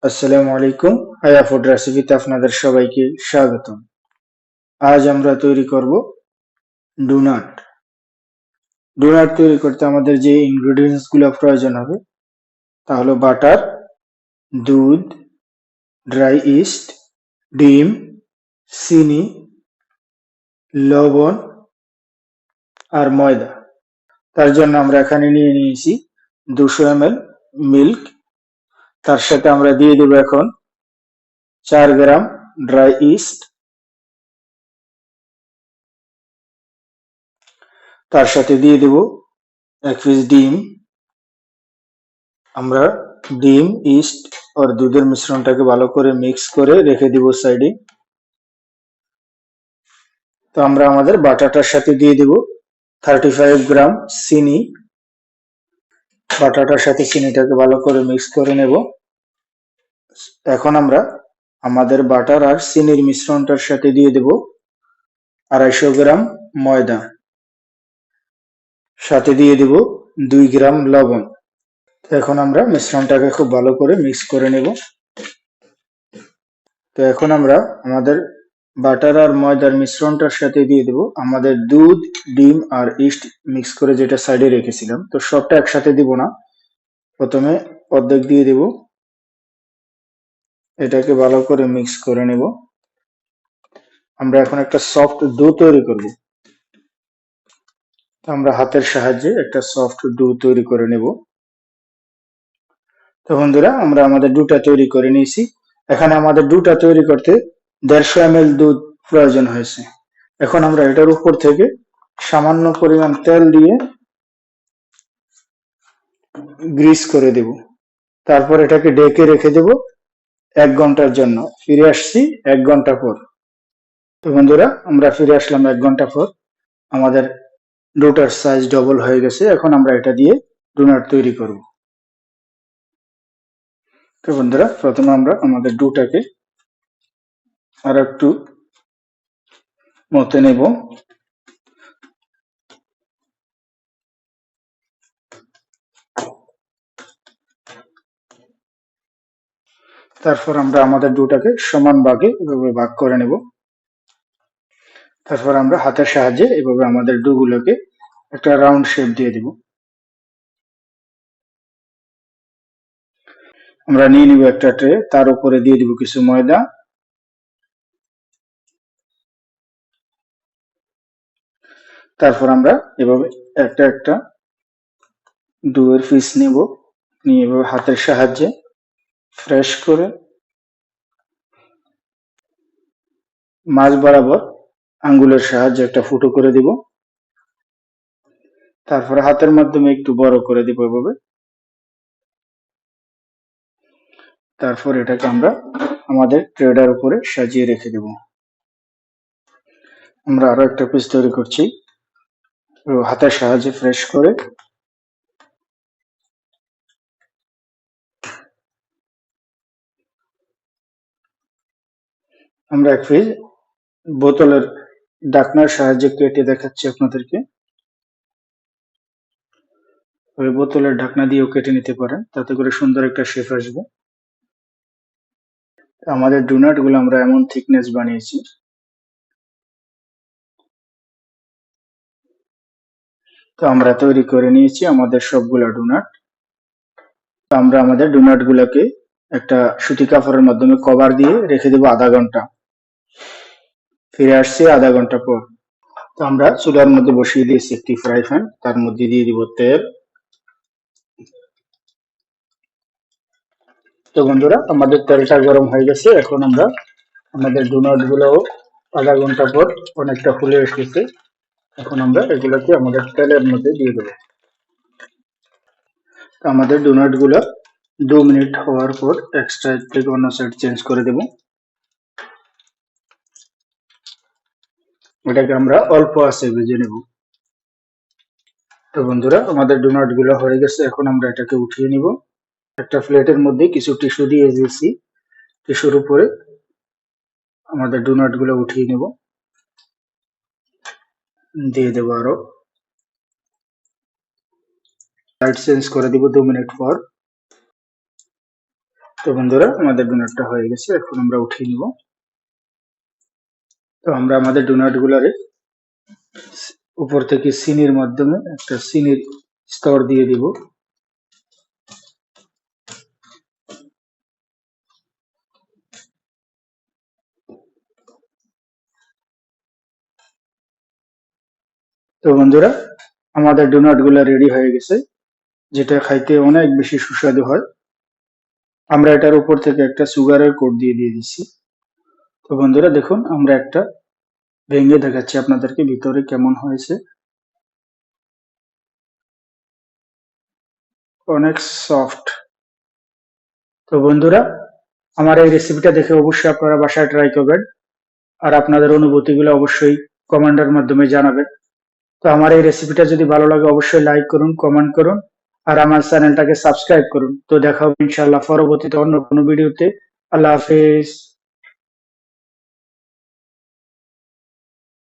আসসালামু আলাইকুম। হায়া ফুড রেসিপিতে আপনাদের সবাইকে স্বাগতম। আজ আমরা তৈরি করব ডোনাট। ডোনাট তৈরি করতে আমাদের যে ইনগ্রেডিয়েন্টস গুলো প্রয়োজন হবে তা হলো বাটার, দুধ, ড্রাই ইস্ট, ডিম, চিনি, লবণ আর ময়দা। তার জন্য আমরা এখানে নিয়ে নিয়েছি 200 ml মিল্ক। তার সাথে আমরা দিয়ে দেব এখন 4 গ্রাম ড্রাই ইস্ট। তার সাথে দিয়ে দেব 1 পিস ডিম। আমরা ডিম, ইস্ট আর দুধের মিশ্রণটাকে ভালো করে মিক্স করে রেখে দিব সাইডে। তো আমরা আমাদের বাটারটার সাথে দিয়ে দিব 35 গ্রাম চিনি। বাটারটার সাথে চিনিটাকে ভালো করে মিক্স করে নেব। এখন আমরা আমাদের বাটার আর চিনির মিশ্রণটার সাথে দিয়ে দেব 250 গ্রাম ময়দা। সাথে দিয়ে দেব 2 গ্রাম লবণ। তো এখন আমরা মিশ্রণটাকে খুব ভালো করে মিক্স করে নেব। তো এখন আমরা আমাদের বাটার আর ময়দার মিশ্রণটার সাথে দিয়ে দেব আমাদের দুধ, ডিম আর ইস্ট মিক্স করে যেটা সাইডে রেখেছিলাম। তো সবটা একসাথে দিব না, প্রথমে অর্ধেক দিয়ে দেব। এটাকে ভালো করে মিক্স করে নেব। আমরা এখন একটা সফট ডো তৈরি করব। তো আমরা হাতের সাহায্যে একটা সফট ডো তৈরি করে নেব। তো বন্ধুরা, আমরা আমাদের ডোটা তৈরি করে নিয়েছি। এখানে আমাদের ডোটা তৈরি করতে 150 ml দুধ প্রয়োজন হয়েছে। এখন আমরা এটার উপর থেকে সামান্য পরিমাণ তেল দিয়ে গ্রিস করে দেব। তারপর এটাকে ঢেকে রেখে দেব 1 ঘন্টার জন্য। ফিরে আসছি 1 ঘন্টা পর। তো বন্ধুরা, আমরা ফিরে আসলাম 1 ঘন্টা পর। আমাদের ডোটার সাইজ ডবল হয়ে গেছে। এখন আমরা এটা দিয়ে ডোনাট তৈরি করব। তো বন্ধুরা, প্রথমে আমরা আমাদের ডোটাকে আর একটু মতে নেব। তারপর আমরা আমাদের ডোটাকে সমান ভাগে এভাবে ভাগ করে নেব। তারপর আমরা হাতের সাহায্যে এভাবে আমাদের ডোগুলোকে একটা রাউন্ড শেপ দিয়ে দিব। আমরা নিয়ে নিব একটা ট্রে, তার উপরে দিয়ে দিব কিছু ময়দা। তারপর আমরা এভাবে একটা একটা ডোয়ের পিস নেব, নিয়ে এভাবে হাতের সাহায্যে ফ্রেশ করে মাঝ বরাবর আঙ্গুলের সাহায্যে একটা ফুটো করে দিব। তারপরে হাতের মাধ্যমে একটু বড় করে দিব এভাবে। তারপর এটাকে আমরা আমাদের ট্রেডার উপরে সাজিয়ে রেখে দেব। আমরা আরো একটা পিস তৈরি করছি, হাতের সাহায্যে ফ্রেশ করে আমরা এক পিস বোতলের ঢাকনার সাহায্যে কেটে দেখাচ্ছি আপনাদেরকে। ওই বোতলের ঢাকনা দিয়েও কেটে নিতে পারেন, তাতে করে সুন্দর একটা শেপ আসবে। আমাদের ডোনাট গুলো আমরা এমন থিকনেস বানিয়েছি। তো আমরা তৈরি করে নিয়েছি আমাদের সবগুলা ডোনাট। তো আমরা আমাদের ডোনাট গুলাকে একটা সুতি কাপড়ের মাধ্যমে কভার দিয়ে রেখে দেবো আধা ঘন্টা। ফিরে আসছি আধা ঘন্টা পর। তো আমরা চুলার মধ্যে বসিয়ে দিয়েছি একটি ফ্রাই প্যান, তার মধ্যে দিয়ে দিব তেল। তো বন্ধুরা, আমাদের তেলটা গরম হয়ে গেছে। এখন আমরা আমাদের ডোনাট গুলো আধা ঘন্টা পর অনেকটা ফুলে এসেছে। এখন আমরা এগুলোকে আমাদের তেলের মধ্যে দিয়ে দেবো। তো আমাদের ডোনাট গুলো 2 মিনিট হওয়ার পর এক সাইড থেকে অন্য সাইড চেঞ্জ করে দেব। এটাকে আমরা অল্প আঁচে ভেজে নেব। তো বন্ধুরা, আমাদের ডোনাট গুলো হয়ে গেছে। এখন আমরা এটাকে উঠিয়ে নিব। একটা প্লেটের মধ্যে কিছু টিস্যু দিয়ে দিয়েছি। টিস্যুর উপরে আমাদের ডোনাট গুলো উঠিয়ে নেব, দিয়ে দেবো আরো। সাইড চেঞ্জ করে দিব 2 মিনিট পর। তো বন্ধুরা আমাদের ডোনাটটা হয়ে গেছে, এখন আমরা উঠিয়ে নিব। তো আমরা আমাদের ডোনাট গুলারে উপর থেকে চিনির মাধ্যমে একটা চিনির স্তর দিয়ে দিব। তো বন্ধুরা আমাদের ডোনাট গুলা রেডি হয়ে গেছে, যেটা খাইতে অনেক বেশি সুস্বাদু হয়। আমরা এটার উপর থেকে একটা সুগারের কোট দিয়ে দিচ্ছি। তো বন্ধুরা দেখুন, আমরা একটা ভেঙে দেখাচ্ছি আপনাদেরকে ভিতরে কেমন হয়েছে। অনেক সফট। তো বন্ধুরা আমার এই রেসিপিটা দেখে অবশ্যই আপনারা বাসায় ট্রাই করবেন, আর আপনাদের অনুভূতিগুলো অবশ্যই কমেন্টের মাধ্যমে জানাবেন। তো আমার এই রেসিপিটা যদি ভালো লাগে অবশ্যই লাইক করুন, কমেন্ট করুন, আর আমার চ্যানেলটাকে সাবস্ক্রাইব করুন। তো দেখা হবে ইনশাআল্লাহ পরবর্তীতে অন্য কোনো ভিডিওতে। আল্লাহ হাফেজ।